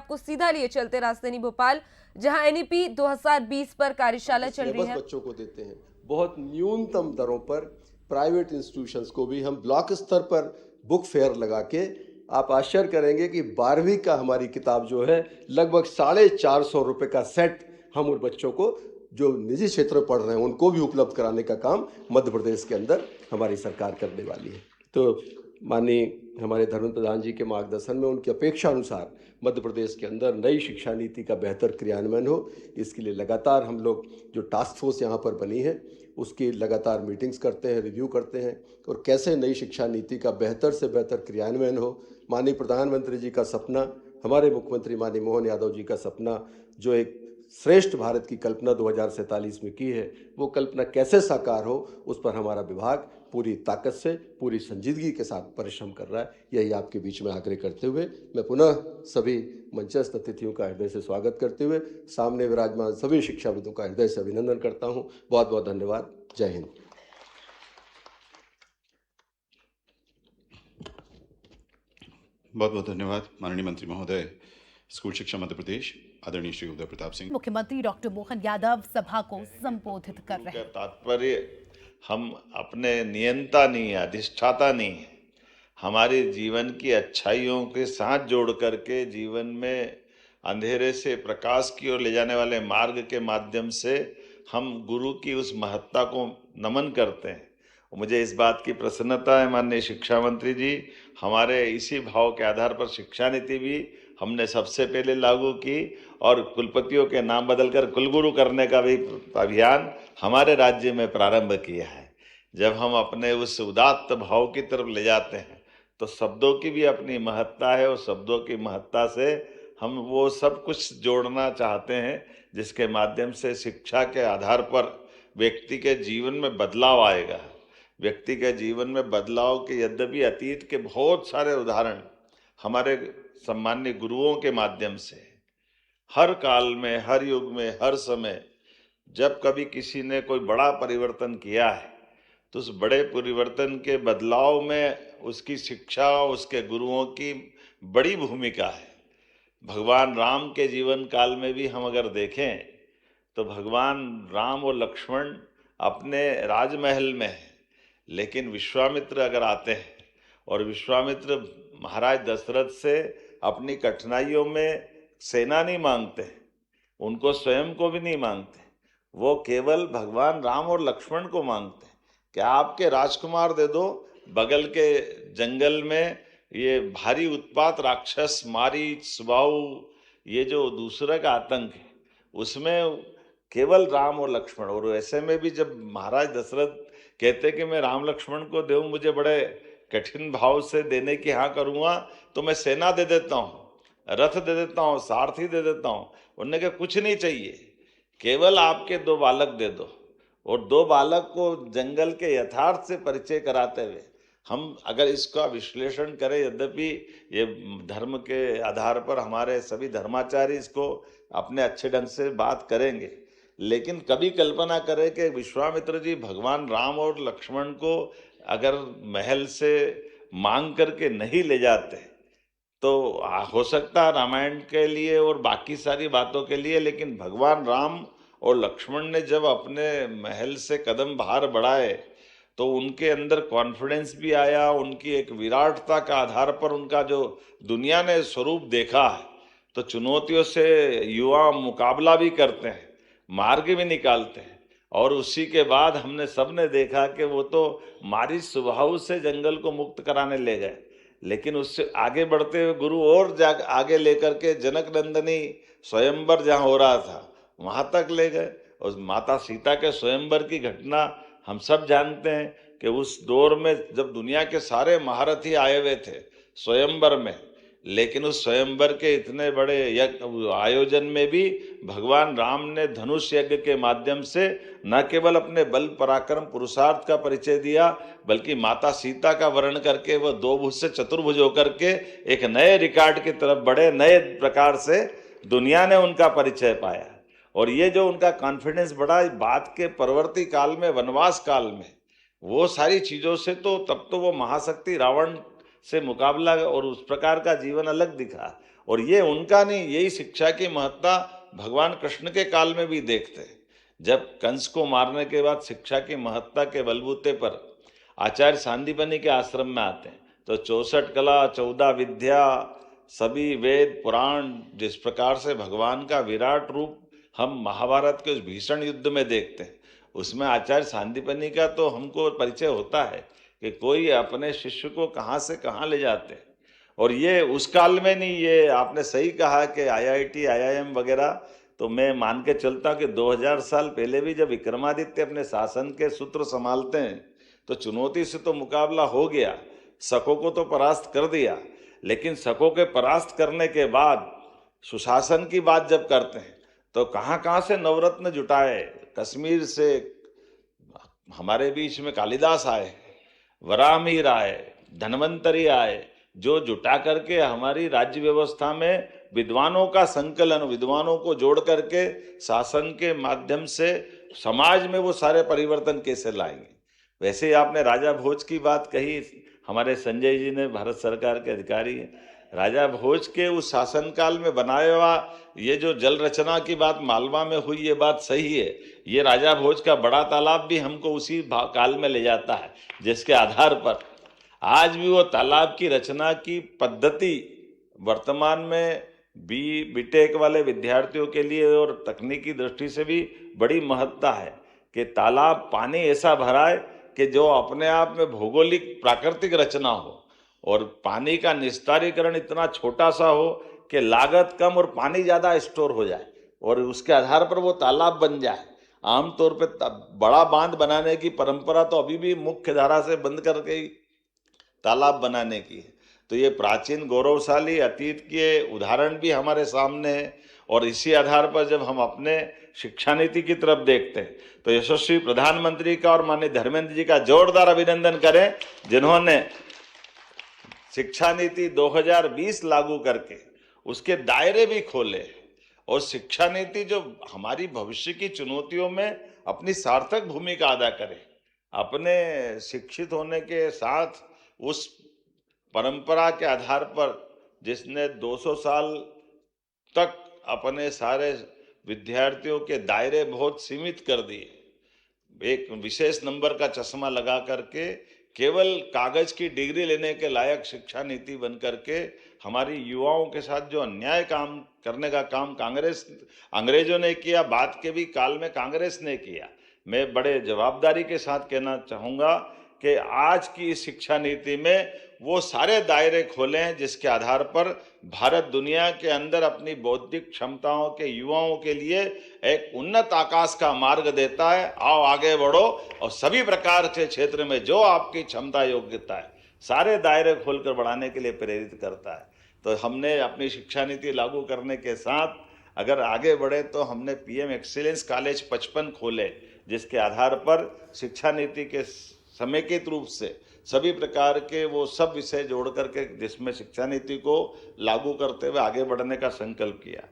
आपको सीधा लिए चलते राजधानी भोपाल, जहां एनईपी 2020 पर कार्यशाला चल रही है। बच्चों को देते हैं बहुत न्यूनतम दरों पर। प्राइवेट इंस्टीट्यूशंस को भी हम ब्लॉक स्तर पर बुक फेयर लगा के, आप आश्चर्य करेंगे कि 12वीं का हमारी किताब जो है लगभग 450 रुपये का सेट हम उन बच्चों को जो निजी क्षेत्र में पढ़ रहे हैं उनको भी उपलब्ध कराने का काम मध्य प्रदेश के अंदर हमारी सरकार करने वाली है। तो माननीय हमारे धर्मेंद्र प्रधान जी के मार्गदर्शन में उनकी अपेक्षा अनुसार मध्य प्रदेश के अंदर नई शिक्षा नीति का बेहतर क्रियान्वयन हो, इसके लिए लगातार हम लोग जो टास्क फोर्स यहाँ पर बनी है उसकी लगातार मीटिंग्स करते हैं, रिव्यू करते हैं और कैसे नई शिक्षा नीति का बेहतर से बेहतर क्रियान्वयन हो। माननीय प्रधानमंत्री जी का सपना, हमारे मुख्यमंत्री माननीय मोहन यादव जी का सपना, जो एक श्रेष्ठ भारत की कल्पना 2047 में की है, वो कल्पना कैसे साकार हो उस पर हमारा विभाग पूरी ताकत से, पूरी संजीदगी के साथ परिश्रम कर रहा है। यही आपके बीच में आग्रह करते हुए मैं पुनः सभी मंचस्थ अतिथियों का हृदय से स्वागत करते हुए सामने विराजमान सभी शिक्षाविदों का हृदय से अभिनंदन करता हूँ। बहुत बहुत धन्यवाद। जय हिंद। बहुत बहुत धन्यवाद माननीय मंत्री महोदय, स्कूल शिक्षा मध्य प्रदेश, आदरणीय श्री उदय प्रताप सिंह। मुख्यमंत्री डॉक्टर मोहन यादव सभा को संबोधित कर रहे हैं। तात्पर्य हम अपने नियंता नहीं है, अधिष्ठाता नहीं है, हमारे जीवन की अच्छाइयों के साथ जोड़ करके जीवन में अंधेरे से प्रकाश की ओर ले जाने वाले मार्ग के माध्यम से हम गुरु की उस महत्ता को नमन करते हैं। मुझे इस बात की प्रसन्नता है माननीय शिक्षा मंत्री जी, हमारे इसी भाव के आधार पर शिक्षा नीति भी हमने सबसे पहले लागू की और कुलपतियों के नाम बदलकर कुलगुरु करने का भी अभियान हमारे राज्य में प्रारंभ किया है। जब हम अपने उस उदात्त भाव की तरफ ले जाते हैं तो शब्दों की भी अपनी महत्ता है और शब्दों की महत्ता से हम वो सब कुछ जोड़ना चाहते हैं जिसके माध्यम से शिक्षा के आधार पर व्यक्ति के जीवन में बदलाव आएगा। व्यक्ति के जीवन में बदलाव के यद्यपि अतीत के बहुत सारे उदाहरण हमारे सम्मान्य गुरुओं के माध्यम से हर काल में, हर युग में, हर समय जब कभी किसी ने कोई बड़ा परिवर्तन किया है तो उस बड़े परिवर्तन के बदलाव में उसकी शिक्षा, उसके गुरुओं की बड़ी भूमिका है। भगवान राम के जीवन काल में भी हम अगर देखें तो भगवान राम और लक्ष्मण अपने राजमहल में हैं, लेकिन विश्वामित्र अगर आते हैं और विश्वामित्र महाराज दशरथ से अपनी कठिनाइयों में सेना नहीं मांगते, उनको स्वयं को भी नहीं मांगते, वो केवल भगवान राम और लक्ष्मण को मांगते हैं कि आपके राजकुमार दे दो। बगल के जंगल में ये भारी उत्पात राक्षस मारीच, सुबाहु, ये जो दूसरा का आतंक है उसमें केवल राम और लक्ष्मण। और ऐसे में भी जब महाराज दशरथ कहते कि मैं राम लक्ष्मण को दूं, मुझे बड़े कठिन भाव से देने की हाँ करूँगा तो मैं सेना दे देता हूँ, रथ दे देता हूँ, सारथी दे देता हूँ। उन्होंने कहा कुछ नहीं चाहिए, केवल आपके 2 बालक दे दो। और 2 बालक को जंगल के यथार्थ से परिचय कराते हुए हम अगर इसका विश्लेषण करें, यद्यपि ये धर्म के आधार पर हमारे सभी धर्माचार्य इसको अपने अच्छे ढंग से बात करेंगे, लेकिन कभी कल्पना करें कि विश्वामित्र जी भगवान राम और लक्ष्मण को अगर महल से मांग करके नहीं ले जाते तो हो सकता है रामायण के लिए और बाकी सारी बातों के लिए, लेकिन भगवान राम और लक्ष्मण ने जब अपने महल से कदम बाहर बढ़ाए तो उनके अंदर कॉन्फिडेंस भी आया, उनकी एक विराटता का आधार पर उनका जो दुनिया ने स्वरूप देखा है तो चुनौतियों से युवा मुकाबला भी करते हैं, मार्ग भी निकालते हैं। और उसी के बाद हमने सबने देखा कि वो तो मारीच सुबाहु से जंगल को मुक्त कराने ले गए, लेकिन उससे आगे बढ़ते हुए गुरु और आगे लेकर के जनक नंदनी स्वयंवर जहाँ हो रहा था वहाँ तक ले गए। उस माता सीता के स्वयंवर की घटना हम सब जानते हैं कि उस दौर में जब दुनिया के सारे महारथी आए हुए थे स्वयंवर में, लेकिन उस स्वयंवर के इतने बड़े आयोजन में भी भगवान राम ने धनुष यज्ञ के माध्यम से न केवल अपने बल पराक्रम पुरुषार्थ का परिचय दिया, बल्कि माता सीता का वर्ण करके वह 2 भुज से चतुर्भुज होकर के एक नए रिकॉर्ड की तरफ बढ़े, नए प्रकार से दुनिया ने उनका परिचय पाया। और ये जो उनका कॉन्फिडेंस बढ़ा बात के परवर्ती काल में, वनवास काल में, वो सारी चीज़ों से तो तब तो वो महाशक्ति रावण से मुकाबला और उस प्रकार का जीवन अलग दिखा। और ये उनका नहीं, यही शिक्षा की महत्ता भगवान कृष्ण के काल में भी देखते हैं। जब कंस को मारने के बाद शिक्षा की महत्ता के बलबूते पर आचार्य सांदीपनि के आश्रम में आते हैं, तो 64 कला 14 विद्या सभी वेद पुराण, जिस प्रकार से भगवान का विराट रूप हम महाभारत के उस भीषण युद्ध में देखते हैं, उसमें आचार्य सांदीपनि का तो हमको परिचय होता है कि कोई अपने शिष्य को कहाँ से कहाँ ले जाते हैं। और ये उस काल में नहीं, ये आपने सही कहा कि IIT IIM वगैरह, तो मैं मान के चलता कि 2000 साल पहले भी जब विक्रमादित्य अपने शासन के सूत्र संभालते हैं तो चुनौती से तो मुकाबला हो गया, शकों को तो परास्त कर दिया, लेकिन शकों के परास्त करने के बाद सुशासन की बात जब करते हैं तो कहाँ कहाँ से नवरत्न जुटाए। कश्मीर से हमारे बीच में कालिदास आए, वराहमिहिर आए, धन्वंतरी आए, जो जुटा करके हमारी राज्य व्यवस्था में विद्वानों का संकलन, विद्वानों को जोड़ करके शासन के माध्यम से समाज में वो सारे परिवर्तन कैसे लाएंगे। वैसे ही आपने राजा भोज की बात कही, हमारे संजय जी ने, भारत सरकार के अधिकारी हैं, राजा भोज के उस शासनकाल में बनाया हुआ ये जो जल रचना की बात मालवा में हुई, ये बात सही है। ये राजा भोज का बड़ा तालाब भी हमको उसी काल में ले जाता है, जिसके आधार पर आज भी वो तालाब की रचना की पद्धति वर्तमान में बीटेक वाले विद्यार्थियों के लिए और तकनीकी दृष्टि से भी बड़ी महत्ता है कि तालाब पानी ऐसा भराए कि जो अपने आप में भौगोलिक प्राकृतिक रचना हो और पानी का निस्तारीकरण इतना छोटा सा हो कि लागत कम और पानी ज़्यादा स्टोर हो जाए और उसके आधार पर वो तालाब बन जाए। आमतौर पे बड़ा बांध बनाने की परंपरा तो अभी भी मुख्य धारा से बंद करके ही तालाब बनाने की है। तो ये प्राचीन गौरवशाली अतीत के उदाहरण भी हमारे सामने है और इसी आधार पर जब हम अपने शिक्षा नीति की तरफ देखते हैं तो यशस्वी प्रधानमंत्री का और माननीय धर्मेंद्र जी का जोरदार अभिनंदन करें, जिन्होंने शिक्षा नीति 2020 लागू करके उसके दायरे भी खोले और शिक्षा नीति जो हमारी भविष्य की चुनौतियों में अपनी सार्थक भूमिका अदा करे। अपने शिक्षित होने के साथ उस परंपरा के आधार पर जिसने 200 साल तक अपने सारे विद्यार्थियों के दायरे बहुत सीमित कर दिए, एक विशेष नंबर का चश्मा लगा करके केवल कागज की डिग्री लेने के लायक शिक्षा नीति बन करके हमारी युवाओं के साथ जो अन्याय काम करने का काम अंग्रेजों ने किया, बाद के भी काल में कांग्रेस ने किया। मैं बड़े जवाबदारी के साथ कहना चाहूँगा कि आज की इस शिक्षा नीति में वो सारे दायरे खोले हैं जिसके आधार पर भारत दुनिया के अंदर अपनी बौद्धिक क्षमताओं के युवाओं के लिए एक उन्नत आकाश का मार्ग देता है। आओ आगे बढ़ो और सभी प्रकार के क्षेत्र में जो आपकी क्षमता योग्यता है सारे दायरे खोलकर बढ़ाने के लिए प्रेरित करता है। तो हमने अपनी शिक्षा नीति लागू करने के साथ अगर आगे बढ़े तो हमने PM एक्सीलेंस कॉलेज 55 खोले, जिसके आधार पर शिक्षा नीति के समेकित रूप से सभी प्रकार के वो सब विषय जोड़ करके जिसमें शिक्षा नीति को लागू करते हुए आगे बढ़ने का संकल्प किया।